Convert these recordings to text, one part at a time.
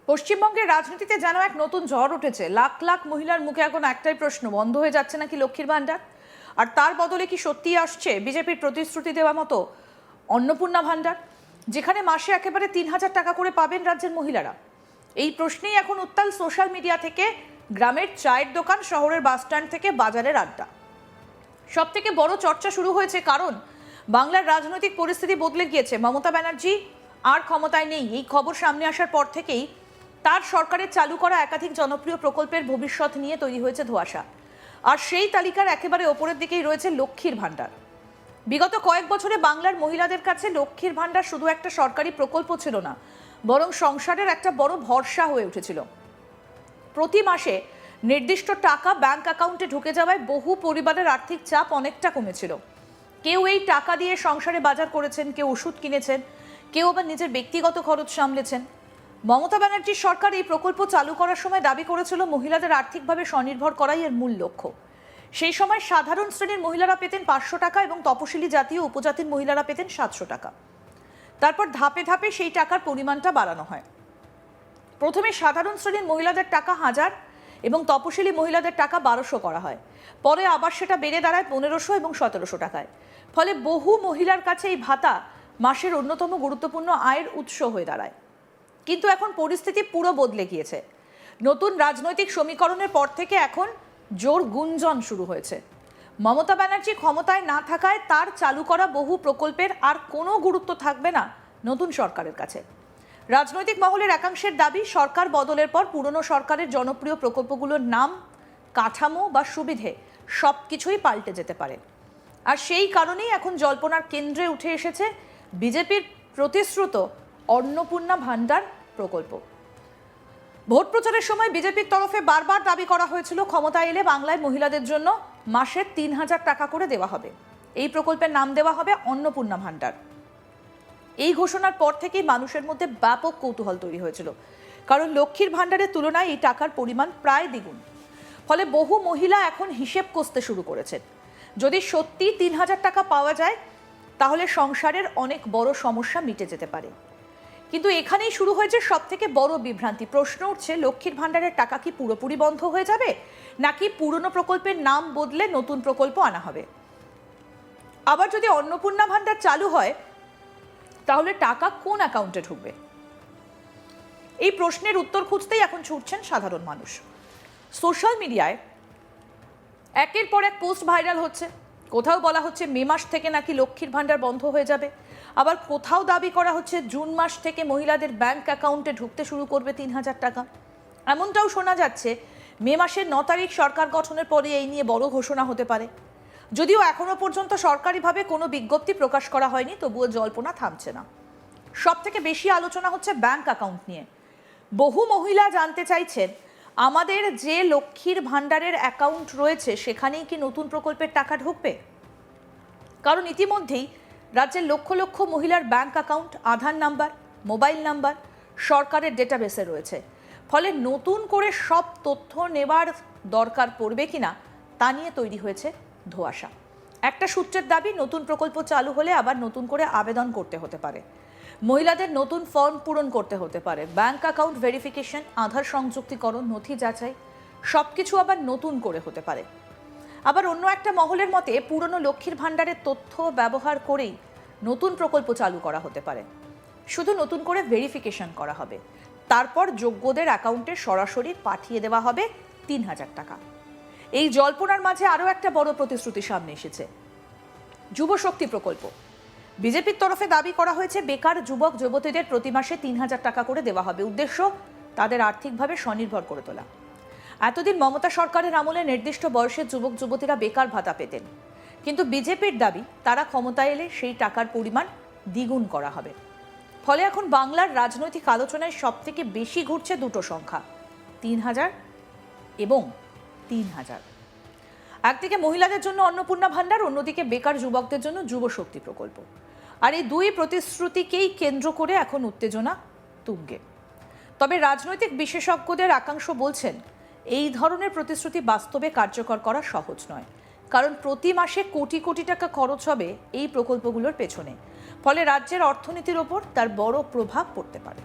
পশ্চিমবঙ্গের রাজনীতিতে যেন এক নতুন ঝড় উঠেছে। লাখ লাখ মহিলার মুখে এখন একটাই প্রশ্ন, বন্ধ হয়ে যাচ্ছে নাকি লক্ষ্মীর ভান্ডার? আর তার বদলে কি সত্যিই আসছে বিজেপির প্রতিশ্রুতি দেওয়া মতো অন্নপূর্ণা ভান্ডার, যেখানে মাসে একেবারে ৩,০০০ টাকা করে পাবেন রাজ্যের মহিলারা? এই প্রশ্নেই এখন উত্তাল সোশ্যাল মিডিয়া থেকে গ্রামের চায়ের দোকান, শহরের বাসস্ট্যান্ড থেকে বাজারের আড্ডা। সব থেকে বড় চর্চা শুরু হয়েছে কারণ বাংলার রাজনৈতিক পরিস্থিতি বদলে গিয়েছে। মমতা ব্যানার্জি আর ক্ষমতায় নেই। এই খবর সামনে আসার পর থেকেই তার সরকারের চালু করা একাধিক জনপ্রিয় প্রকল্পের ভবিষ্যৎ নিয়ে তৈরি হয়েছে ধোঁয়াশা। আর সেই তালিকার একেবারে ওপরের দিকেই রয়েছে লক্ষ্মীর ভান্ডার। বিগত কয়েক বছরে বাংলার মহিলাদের কাছে লক্ষ্মীর ভান্ডার শুধু একটা সরকারি প্রকল্প ছিল না, বরং সংসারের একটা বড় ভরসা হয়ে উঠেছিল। প্রতি মাসে নির্দিষ্ট টাকা ব্যাংক অ্যাকাউন্টে ঢুকে যাওয়ায় বহু পরিবারের আর্থিক চাপ অনেকটা কমেছিল। কেউ এই টাকা দিয়ে সংসারে বাজার করেছেন, কেউ ওষুধ কিনেছেন, কেউ আবার নিজের ব্যক্তিগত খরচ সামলেছেন। মমতা ব্যানার্জির সরকার এই প্রকল্প চালু করার সময় দাবি করেছিল মহিলাদের আর্থিকভাবে স্বনির্ভর করাই এর মূল লক্ষ্য। সেই সময় সাধারণ শ্রেণীর মহিলারা পেতেন ৫০০ টাকা এবং তপশিলি জাতীয় উপজাতির মহিলারা পেতেন ৭০০ টাকা। তারপর ধাপে ধাপে সেই টাকার পরিমাণটা বাড়ানো হয়। প্রথমে সাধারণ শ্রেণীর মহিলাদের টাকা ১,০০০ এবং তপশিলি মহিলাদের টাকা ১২০০ করা হয়। পরে আবার সেটা বেড়ে দাঁড়ায় ১৫০০ এবং ১৭০০ টাকায়। ফলে বহু মহিলার কাছে এই ভাতা মাসের অন্যতম গুরুত্বপূর্ণ আয়ের উৎস হয়ে দাঁড়ায়। কিন্তু এখন পরিস্থিতি পুরো বদলে গিয়েছে। নতুন রাজনৈতিক সমীকরণের পর থেকে এখন জোর গুঞ্জন শুরু হয়েছে। মমতা ব্যানার্জি ক্ষমতায় না থাকায় তার চালু করা বহু প্রকল্পের আর কোনো গুরুত্ব থাকবে না নতুন সরকারের কাছে। রাজনৈতিক মহলের একাংশের দাবি, সরকার বদলের পর পুরনো সরকারের জনপ্রিয় প্রকল্পগুলোর নাম, কাঠামো বা সুবিধে সব কিছুই পাল্টে যেতে পারে। আর সেই কারণেই এখন জল্পনার কেন্দ্রে উঠে এসেছে বিজেপির প্রতিশ্রুত অন্নপূর্ণা ভান্ডার প্রকল্প। ভোট প্রচারের সময় বিজেপির তরফে বারবার দাবি করা হয়েছিল ক্ষমতায় এলে বাংলায় মহিলাদের জন্য মাসে ৩,০০০ টাকা করে দেওয়া হবে। এই প্রকল্পের নাম দেওয়া হবে অন্নপূর্ণা ভান্ডার। এই ঘোষণার পর থেকেই মানুষের মধ্যে ব্যাপক কৌতূহল তৈরি হয়েছিল, কারণ লক্ষ্মীর ভান্ডারের তুলনায় এই টাকার পরিমাণ প্রায় দ্বিগুণ। ফলে বহু মহিলা এখন হিসেব কষতে শুরু করেছেন। যদি সত্যি ৩,০০০ টাকা পাওয়া যায় তাহলে সংসারের অনেক বড় সমস্যা মিটে যেতে পারে। কিন্তু এখানেই শুরু হয়েছে সব থেকে বড় বিভ্রান্তি। প্রশ্ন উঠছে, লক্ষ্মীর ভান্ডারের টাকা কি পুরোপুরি বন্ধ হয়ে যাবে, নাকি পুরনো প্রকল্পের নাম বদলে নতুন প্রকল্প আনা হবে? আবার যদি অন্নপূর্ণা ভান্ডার চালু হয় তাহলে টাকা কোন অ্যাকাউন্টে ঢুকবে? এই প্রশ্নের উত্তর খুঁজতেই এখন ছুটছেন সাধারণ মানুষ। সোশ্যাল মিডিয়ায় একের পর এক পোস্ট ভাইরাল হচ্ছে। কোথাও বলা হচ্ছে মে মাস থেকে নাকি লক্ষ্মীর ভান্ডার বন্ধ হয়ে যাবে, আবার কোথাও দাবি করা হচ্ছে জুন মাস থেকে মহিলাদের ব্যাংক অ্যাকাউন্টে ঢুকতে শুরু করবে ৩,০০০ টাকা। এমনটাও শোনা যাচ্ছে মে মাসের ৯ তারিখ সরকার গঠনের পরে এই নিয়ে বড় ঘোষণা হতে পারে। যদিও এখনো পর্যন্ত সরকারিভাবে কোনো বিজ্ঞপ্তি প্রকাশ করা হয়নি, তবুও জল্পনা থামছে না। সব থেকে বেশি আলোচনা হচ্ছে ব্যাংক অ্যাকাউন্ট নিয়ে। বহু মহিলা জানতে চাইছেন, আমাদের যে লক্ষ্মীর ভান্ডারের অ্যাকাউন্ট রয়েছে সেখানেই কি নতুন প্রকল্পের টাকা ঢুকবে? কারণ ইতিমধ্যেই রাজ্যের লক্ষ লক্ষ মহিলার ব্যাংক অ্যাকাউন্ট, আধার নাম্বার, মোবাইল নাম্বার সরকারের ডেটাবেসে রয়েছে। ফলে নতুন করে সব তথ্য নেবার দরকার পড়বে কিনা তা নিয়ে তৈরি হয়েছে ধোঁয়াশা। একটা সূত্রের দাবি, নতুন প্রকল্প চালু হলে আবার নতুন করে আবেদন করতে হতে পারে, মহিলাদের নতুন ফর্ম পূরণ করতে হতে পারে, ব্যাংক অ্যাকাউন্ট ভেরিফিকেশন, আধার সংযুক্তিকরণ, নথি যাচাই সবকিছু আবার নতুন করে হতে পারে। আবার অন্য একটা মহলের মতে পুরনো লক্ষ্মীর ভান্ডারের তথ্য ব্যবহার করেই নতুন প্রকল্প চালু করা হতে পারে। শুধু নতুন করে ভেরিফিকেশন করা হবে, তারপর যোগ্যদের অ্যাকাউন্টে সরাসরি পাঠিয়ে দেওয়া হবে ৩,০০০ টাকা। এই জল্পনার মাঝে আরও একটা বড় প্রতিশ্রুতি সামনে এসেছে, যুবশক্তি প্রকল্প। বিজেপির তরফে দাবি করা হয়েছে বেকার যুবক যুবতীদের প্রতি মাসে ৩,০০০ টাকা করে দেওয়া হবে। উদ্দেশ্য তাদের আর্থিকভাবে স্বনির্ভর করে তোলা। এতদিন মমতা সরকারের আমলে নির্দিষ্ট বয়সের যুবক যুবতীরা বেকার ভাতা পেতেন, কিন্তু বিজেপির দাবি তারা ক্ষমতায় এলে সেই টাকার পরিমাণ দ্বিগুণ করা হবে। ফলে এখন বাংলার রাজনৈতিক আলোচনায় সব থেকে বেশি ঘুরছে দুটো সংখ্যা, ৩,০০০ এবং ৩,০০০। একদিকে মহিলাদের জন্য অন্নপূর্ণা ভান্ডার, অন্যদিকে বেকার যুবকদের জন্য যুবশক্তি প্রকল্প। আর এই দুই প্রতিশ্রুতিকেই কেন্দ্র করে এখন উত্তেজনা তুঙ্গে। তবে রাজনৈতিক বিশেষজ্ঞদের একাংশ বলছেন এই ধরনের প্রতিশ্রুতি বাস্তবে কার্যকর করা সহজ নয়, কারণ প্রতি মাসে কোটি কোটি টাকা খরচ হবে এই প্রকল্পগুলোর পেছনে। ফলে রাজ্যের অর্থনীতির ওপর তার বড় প্রভাব পড়তে পারে।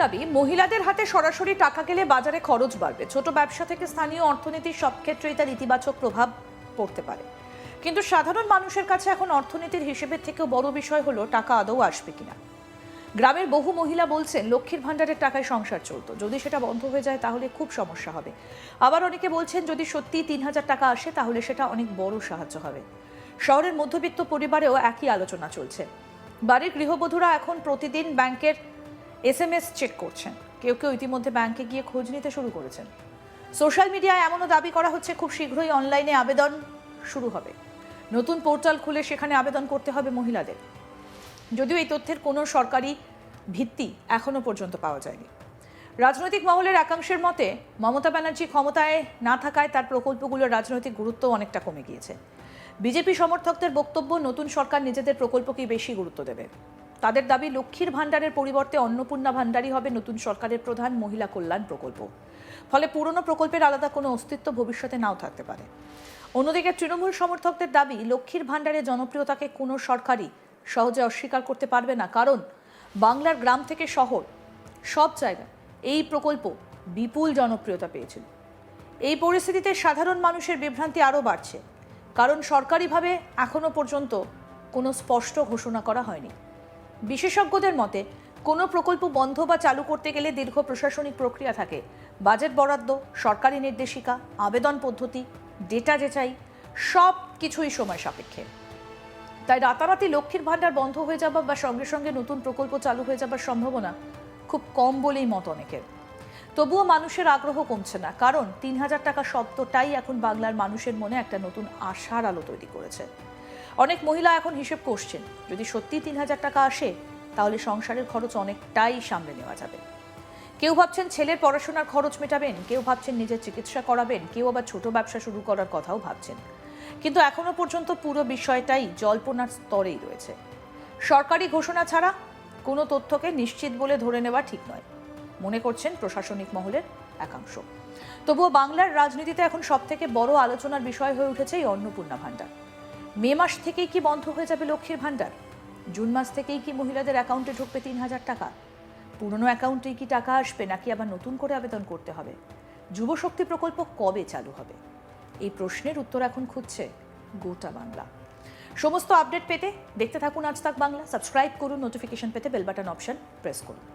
দাবি, মহিলাদের হাতে সরাসরি টাকা গেলে বাজারে খরচ বাড়বে। ছোট ব্যবসা থেকে স্থানীয় অর্থনীতির সব ক্ষেত্রেই তার ইতিবাচক প্রভাব পড়তে পারে। কিন্তু সাধারণ মানুষের কাছে এখন অর্থনীতির হিসেবের থেকেও বড় বিষয় হলো টাকা আদৌ আসবে কিনা। গ্রামের বহু মহিলা বলছেন লক্ষ্মীর ভাণ্ডারের টাকায় সংসার চলতো, যদি সেটা বন্ধ হয়ে যায় তাহলে খুব সমস্যা হবে। আবার অনেকে বলছেন যদি সত্যি 3,000 টাকা আসে তাহলে সেটা অনেক বড় সাহায্য হবে। শহরের মধ্যবিত্ত পরিবারেও একই আলোচনা চলছে। বাড়ির গৃহবধূরা এখন প্রতিদিন ব্যাংকের SMS চেক করছেন, কেউ কেউ ইতিমধ্যে ব্যাংকে গিয়ে খোঁজ নিতে শুরু করেছেন। সোশ্যাল মিডিয়ায় এমনও দাবি করা হচ্ছে খুব শীঘ্রই অনলাইনে আবেদন শুরু হবে। নতুন পোর্টাল খুলে সেখানে আবেদন করতে হবে মহিলাদের। যদিও এই তথ্যের কোনো সরকারি ভিত্তি এখনো পর্যন্ত পাওয়া যায়নি। রাজনৈতিক মহলের একাংশের মতে মমতা ব্যানার্জি ক্ষমতায় না থাকায় তার প্রকল্পগুলোর রাজনৈতিক গুরুত্ব অনেকটা কমে গিয়েছে। বিজেপি সমর্থকদের বক্তব্য, নতুন সরকার নিজেদের প্রকল্পকেই বেশি গুরুত্ব দেবে। তাদের দাবি লক্ষ্মীর ভাণ্ডারের পরিবর্তে অন্নপূর্ণা ভাণ্ডারই হবে নতুন সরকারের প্রধান মহিলা কল্যাণ প্রকল্প। ফলে পুরনো প্রকল্পের আলাদা কোনো অস্তিত্ব ভবিষ্যতে নাও থাকতে পারে। অন্যদিকে তৃণমূল সমর্থকদের দাবি লক্ষ্মীর ভাণ্ডারের জনপ্রিয়তাকে কোনো সরকারই সহজে অস্বীকার করতে পারবে না, কারণ বাংলার গ্রাম থেকে শহর সব জায়গায় এই প্রকল্প বিপুল জনপ্রিয়তা পেয়েছিল। এই পরিস্থিতিতে সাধারণ মানুষের বিভ্রান্তি আরও বাড়ছে, কারণ সরকারিভাবে এখনো পর্যন্ত কোনো স্পষ্ট ঘোষণা করা হয়নি। বিশেষজ্ঞদের মতে কোনো প্রকল্প বন্ধ বা চালু করতে গেলে দীর্ঘ প্রশাসনিক প্রক্রিয়া থাকে। বাজেট বরাদ্দ, সরকারি নির্দেশিকা, আবেদন পদ্ধতি, ডেটা যাচাই সব কিছুই সময় সাপেক্ষে। তাই রাতারাতি লক্ষ্মীর ভাণ্ডার বন্ধ হয়ে যাওয়া বা সঙ্গে সঙ্গে নতুন প্রকল্প চালু হয়ে যাবার সম্ভাবনা খুব কম বলেই মত অনেকের। তবুও মানুষের আগ্রহ কমছে না, কারণ 3,000 টাকা শব্দটাই এখন বাংলার মানুষের মনে একটা নতুন আশার আলো তৈরি করেছে। অনেক মহিলা এখন হিসেব করছেন, যদি সত্যি 3,000 টাকা আসে তাহলে সংসারের খরচ অনেকটাই সামলে নেওয়া যাবে। কেউ ভাবছেন ছেলের পড়াশোনার খরচ মেটাবেন, কেউ ভাবছেন নিজের চিকিৎসা করাবেন, কেউ আবার ছোট ব্যবসা শুরু করার কথাও ভাবছেন। কিন্তু এখনো পর্যন্ত পুরো বিষয়টাই জল্পনার স্তরেই রয়েছে। সরকারি ঘোষণা ছাড়া কোনো তথ্যকে নিশ্চিত বলে ধরে নেওয়া ঠিক নয়, মনে করছেন প্রশাসনিক মহলের একাংশ। তবুও বাংলার রাজনীতিতে এখন সবথেকে বড় আলোচনার বিষয় হয়ে উঠেছে এই অন্নপূর্ণা ভাণ্ডার। মে মাস থেকেই কি বন্ধ হয়ে যাবে লক্ষ্মীর ভাণ্ডার? জুন মাস থেকেই কি মহিলাদের অ্যাকাউন্টে ঢুকবে 3,000 টাকা? পুরনো অ্যাকাউন্টেই কি টাকা আসবে, নাকি আবার নতুন করে আবেদন করতে হবে? যুবশক্তি প্রকল্প কবে চালু হবে? এই প্রশ্নের উত্তর এখন খুঁজছে গোটা বাংলা। সমস্ত আপডেট পেতে দেখতে থাকুন আজ তাক বাংলা। সাবস্ক্রাইব করুন, নোটিফিকেশন পেতে বেল বাটন অপশন প্রেস করুন।